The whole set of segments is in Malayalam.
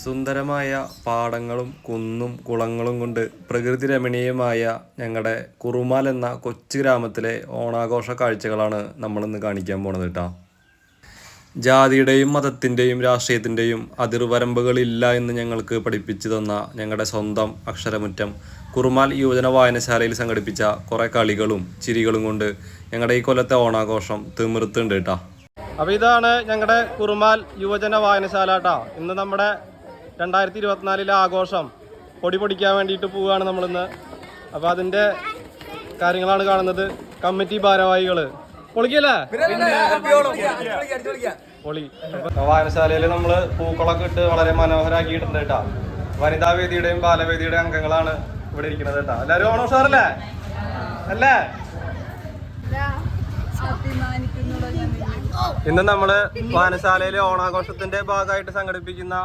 സുന്ദരമായ പാടങ്ങളും കുന്നും കുളങ്ങളും കൊണ്ട് പ്രകൃതി രമണീയമായ ഞങ്ങളുടെ കുറുമാൽ എന്ന കൊച്ചു ഗ്രാമത്തിലെ ഓണാഘോഷ കാഴ്ചകളാണ് നമ്മളിന്ന് കാണിക്കാൻ പോണത് കേട്ടോ. ജാതിയുടെയും മതത്തിൻ്റെയും രാഷ്ട്രീയത്തിൻ്റെയും അതിർവരമ്പുകളില്ല എന്ന് ഞങ്ങൾക്ക് പഠിപ്പിച്ചു തന്ന ഞങ്ങളുടെ സ്വന്തം അക്ഷരമുറ്റം കുറുമാൽ യുവജന വായനശാലയിൽ സംഘടിപ്പിച്ച കുറേ കളികളും ചിരികളും കൊണ്ട് ഞങ്ങളുടെ ഈ കൊല്ലത്തെ ഓണാഘോഷം തിമിർത്തുണ്ട് കേട്ടോ. അപ്പോൾ ഇതാണ് ഞങ്ങളുടെ കുറുമാൽ യുവജന വായനശാല കേട്ടോ. ഇന്ന് നമ്മുടെ 2024 ആഘോഷം പൊടിക്കാൻ വേണ്ടിയിട്ട് പോവുകയാണ് നമ്മളിന്ന്. അപ്പോൾ അതിൻ്റെ കാര്യങ്ങളാണ് കാണുന്നത്. കമ്മിറ്റി ഭാരവാഹികൾ പൊളിക്കല്ലേ പൊളി. വായനശാലയിൽ നമ്മൾ പൂക്കളൊക്കെ ഇട്ട് വളരെ മനോഹരമാക്കിയിട്ടുണ്ട് കേട്ടോ. വനിതാ വേദിയുടെയും ബാലവേദിയുടെയും അംഗങ്ങളാണ് ഇവിടെ ഇരിക്കുന്നത് കേട്ടോ. എല്ലാവരും ഓണം ഉഷാറല്ലേ അല്ലേ? ഇന്ന് നമ്മള് വായനശാലയിലെ ഓണാഘോഷത്തിന്റെ ഭാഗമായിട്ട് സംഘടിപ്പിക്കുന്ന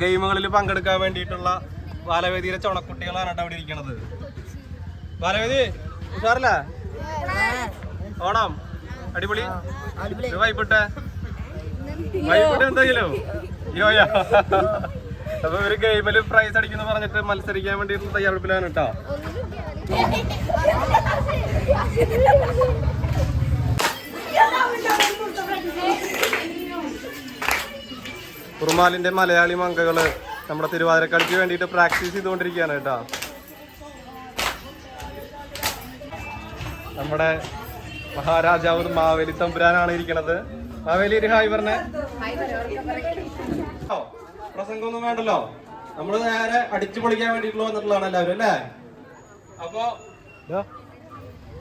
ഗെയിമുകളിൽ പങ്കെടുക്കാൻ വേണ്ടിയിട്ടുള്ള ബാലവേദിയിലെ ചുണക്കുട്ടികളാണ് കേട്ടോ ഇവിടെ ഇരിക്കുന്നത്. ബാലവേദി ഉഷാറല്ലേ? ഓണം അടിപൊളി വൈകിട്ടെ എന്തെങ്കിലും യോയാ. അപ്പൊ ഒരു ഗെയിമില് പ്രൈസ് അടിക്കുന്നു പറഞ്ഞിട്ട് മത്സരിക്കാൻ വേണ്ടിയിട്ടുള്ള തയ്യാറെടുപ്പിലാണ് കേട്ടോ. കുറുമാലിന്റെ മലയാളി മങ്കകള് നമ്മുടെ തിരുവാതിരക്കളിക്ക് വേണ്ടിയിട്ട് പ്രാക്ടീസ് ചെയ്തുകൊണ്ടിരിക്കുകയാണ് കേട്ടോ. നമ്മുടെ മഹാരാജാവ് മാവേലി തമ്പുരാനാണ് ഇരിക്കണത്. മാവേലി ഒരു ഹായ് പറഞ്ഞേ. പ്രസംഗമൊന്നും വേണ്ടല്ലോ, നമ്മള് നേരെ അടിച്ചു പൊളിക്കാൻ വേണ്ടിയിട്ടുള്ള വന്നിട്ടുള്ളതാണ് എല്ലാവരും അല്ലേ? അപ്പൊ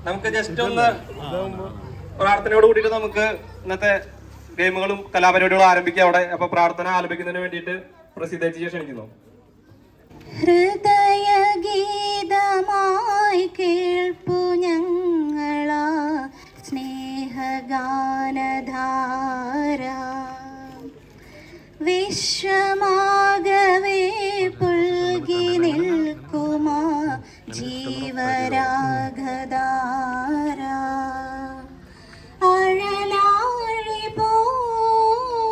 നമുക്ക് ജസ്റ്റ് ഒന്ന് പ്രാർത്ഥനയോട് കൂടിയിട്ട് നമുക്ക് ഇന്നത്തെ ഗെയിമുകളും കലാപരിപാടികളും ആരംഭിക്കാം അവിടെ. അപ്പൊ പ്രാർത്ഥന ആലപിക്കുന്നതിന് വേണ്ടിയിട്ട് പ്രസിദ്ധേച്ചിയെ ക്ഷണിക്കുന്നു. ഹൃദയഗീതമായി കേൾപ്പു ഞങ്ങളാ സ്നേഹഗാനധാര, വിശ്വമാകവേ പുൽകി നിൽക്കുമാ ജീവരാഗധാര. അഴലാഴി പോലെ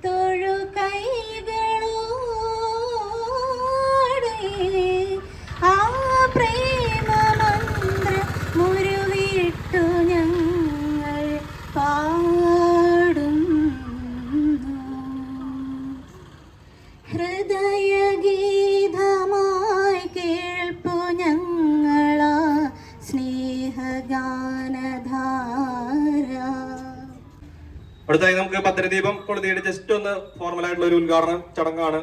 തൊഴു കൈകളോടെ ആ പ്രേമമന്ത്ര മുരുവിട്ടു ഞങ്ങൾ പാടുന്നു. ഹൃദയഗീതമായി കേൾപ്പു ഞങ്ങളാ സ്നേഹഗാനധാര. അടുത്തായി നമുക്ക് ഭദ്രദീപം കൊളുത്തിയിട്ട് ജസ്റ്റ് ഒന്ന് ഫോർമൽ ആയിട്ടുള്ള ഒരു ഉദ്ഘാടന ചടങ്ങാണ്.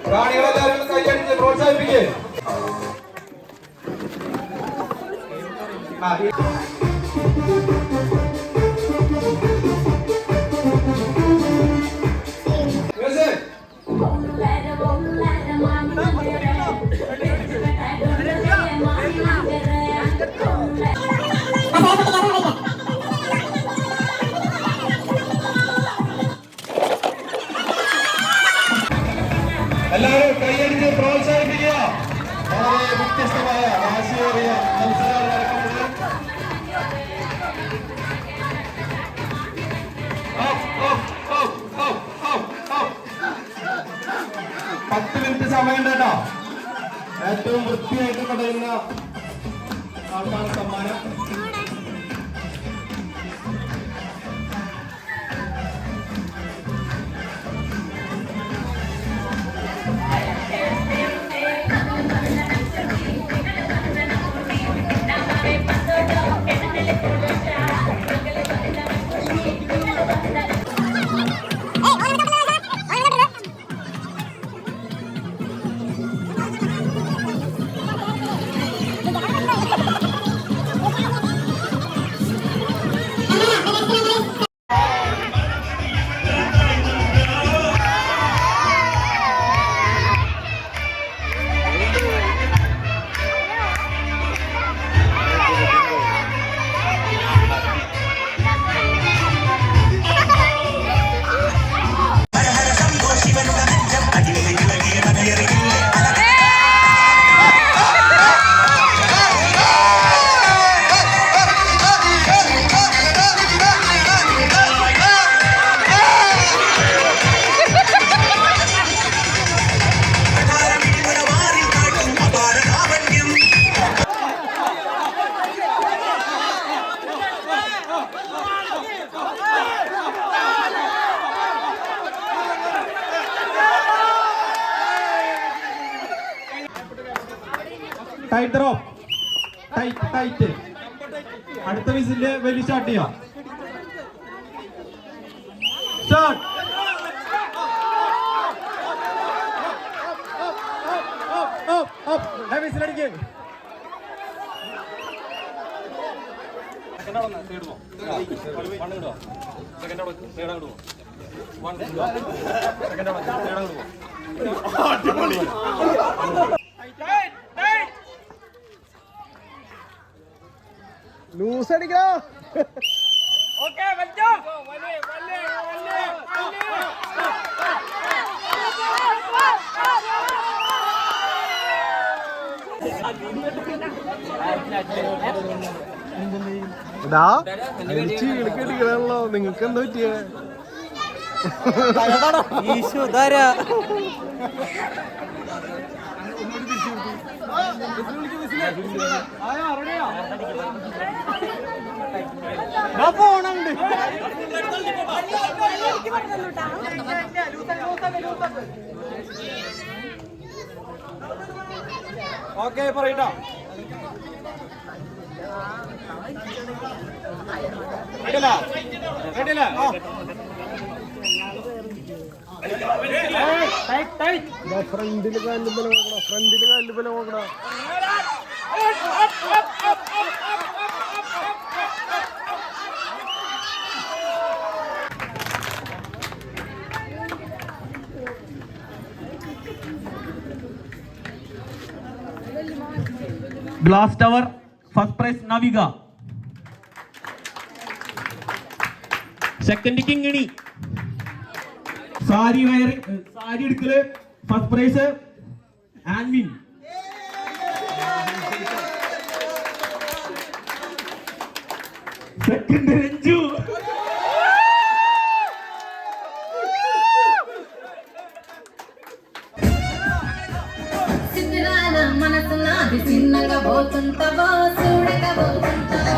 പ്രാണികളെല്ലാവരും കൈയടിച്ച് പ്രോത്സാഹിപ്പിക്കേ. എല്ലാവരും കൈയടിച്ച് പ്രോത്സാഹിപ്പിക്കുക. വളരെ വ്യത്യസ്തമായ വാശിയേറിയ മത്സരങ്ങൾ നടക്കുന്നത്. 10 മിനിറ്റ് സമയം കേട്ടോ. ഏറ്റവും വൃത്തിയായിട്ട് തുടരുന്ന ആൾക്കാണ് സമ്മാനം. Tight rope, tight. അടുത്ത വിസിലിന്റെ വലിയ സ്റ്റാർട്ട് ചെയ്യാം. സ്റ്റാർട്ട്. വിസിലടിക്ക്. ലൂസ് അടിക്കോ. ചീളിക്കടിക്കണല്ലോ. നിങ്ങൾക്ക് എന്താ പറ്റിയ പോണുണ്ട്. ഓക്കെ പറയട്ടോ. ഫ്രണ്ടില് കാലിൽ ബലം നോക്കണം. ഫ്രണ്ടില് കാലിൽ ബലം നോക്കണം. Glass tower first prize Navika. Second Kingini. Sari എടുക്കല് first prize Anvin. Second Ranju. మనసు నాది చిన్నగా పోతుంటావో చూడగా పోతుంటావో